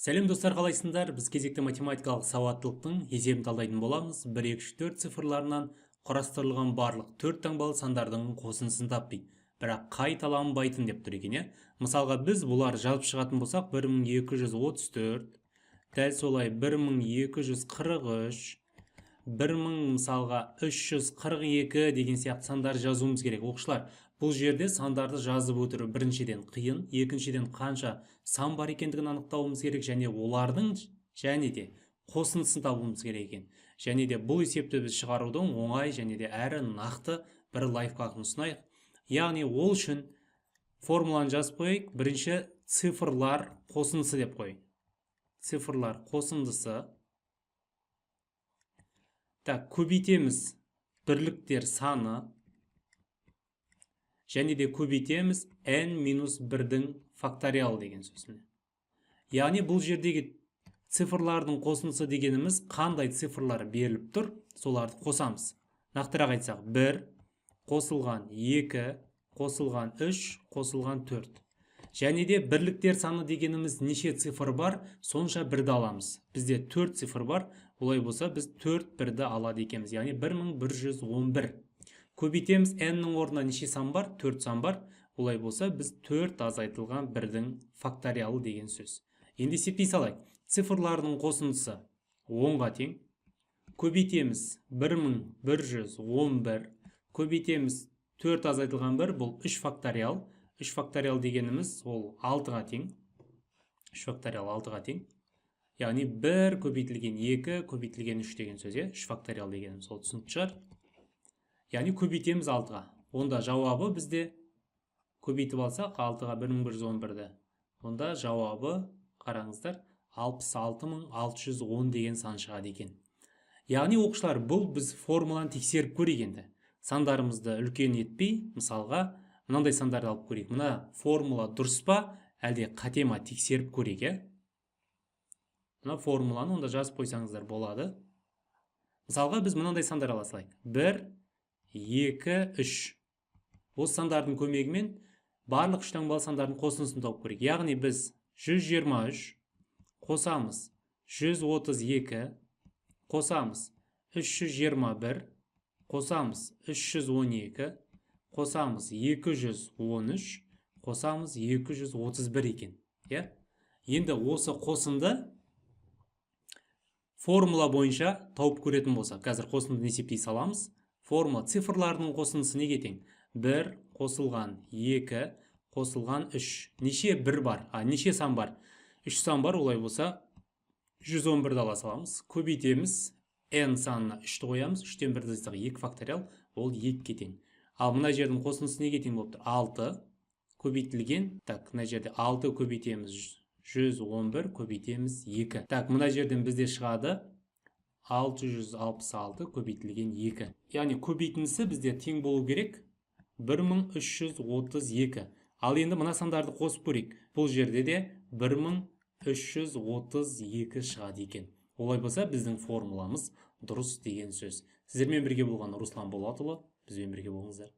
Сәлем достар, қалайсыңдар? Біз кезекті математикалық сауаттылықтың есебін талдайтын боламыз. 1, 2, 3, 4 цифрларынан құрастырылған барлық 4 таңбалы сандардың қосындысын тап дейді. Бірақ қайталанбайтын деп тұр екен, мысалға біз бұлар жазып шығатын болсақ, 1234, дәл солай 1243, 1000 мысалға 342 деген сияқты сандар жазуымыз керек. Оқушылар, бұл жерде сандарды жазып отыру біріншіден қиын, екіншіден қанша сан бар екендігін анықтауымыз керек, және олардың және де қосындысын табуымыз керек екен. Және де бұл есепті біз шығарудың оңай және де әрі нақты бір лайфхакын ұсынайық. Яғни ол үшін формуланы жазып қойайық. Бірінші цифрлар қосындысы деп қойайық. Цифрлар қосындысы. Так, көбейтеміз бірліктер саны, және де көбейтеміз n-1-дің факториалы деген сөзіне. Яғни бұл жердегі цифрлардың қосындысы дегеніміз қандай цифрлар беріліп тұр, соларды қосамыз. Нақтырақ айтсақ, 1 қосылған 2 қосылған 3 қосылған 4. Және де бірліктер саны дегеніміз неше цифр бар, сонша бірді аламыз. Бізде 4 цифр бар, олай болса біз 4 бірді алады екенбіз, яғни 1111. Көбейтеміз n-нің орнына неше сан бар? 4 сан бар. Олай болса біз 4 азайтылған бірдің факториалы деген сөз. Енді есептей салайық. Цифрлардың қосындысы 10-ға тең. Көбейтеміз 1111. Көбейтеміз 4 азайтылған 1, бұл 3 факториал. 3 факториал дегеніміз ол 6-ға тең. 3 факториал 6-ға тең. Яғни 1 көбейтілген 2 көбейтілген 3 деген сөз. 3 факториал дегеніміз ол түсінікті шығар. Яғни көбейтеміз 6-ға. Онда жауабы бізде көбейтіп алсақ 6-ға 1111-ді. Онда жауабы қараңыздар 66610 деген сан шығады екен. Яғни оқушылар, бұл біз формуланы тексеріп көрейік енді. Сандарымызды үлкен етпей, мысалға мынандай сандарды алып көрейік. Мына формула дұрыс па, әлде қате ма тексеріп көрейік. Мына формуланы онда жазып қойсаңыздар болады. Мысалға біз мынандай сандар ала салайық. 1, 2, 3. Осы сандардың көмегімен барлық үш таңбалы сандардың қосындысын тауып көрейік. Яғни біз 123 қосамыз 132, қосамыз 321, қосамыз 312, қосамыз 213, қосамыз 231 екен. Енді осы қосынды формула бойынша тауып көретін болсақ, қазір қосындыны есептей саламыз. Формула цифрлардың қосындысы неге тең? 1 қосылған 2 қосылған 3. Неше 1 бар? Неше сан бар? 3 сан бар, олай болса 111-ді ала саламыз. Көбейтеміз, n санына 3-ті қоямыз. 3-тен 1-ді азайтсақ 2 факториал, ол 2-ге тең. Ал мына жердің қосындысы неге тең болып тұр? 6 көбейтілген. Так, мына жерде 6 көбейтеміз 111 көбейтеміз 2. Так, мына жерден бізде шығады 666 көбейтілген 2. Яғни көбейтіндісі бізде тең болу керек 1332. Ал енді мына сандарды қосып көрейік. Бұл жерде де 1332 шығады екен. Олай болса біздің формуламыз дұрыс деген сөз. Сіздермен бірге болған Руслан Болатұлы. Бізбен бірге болыңыздар.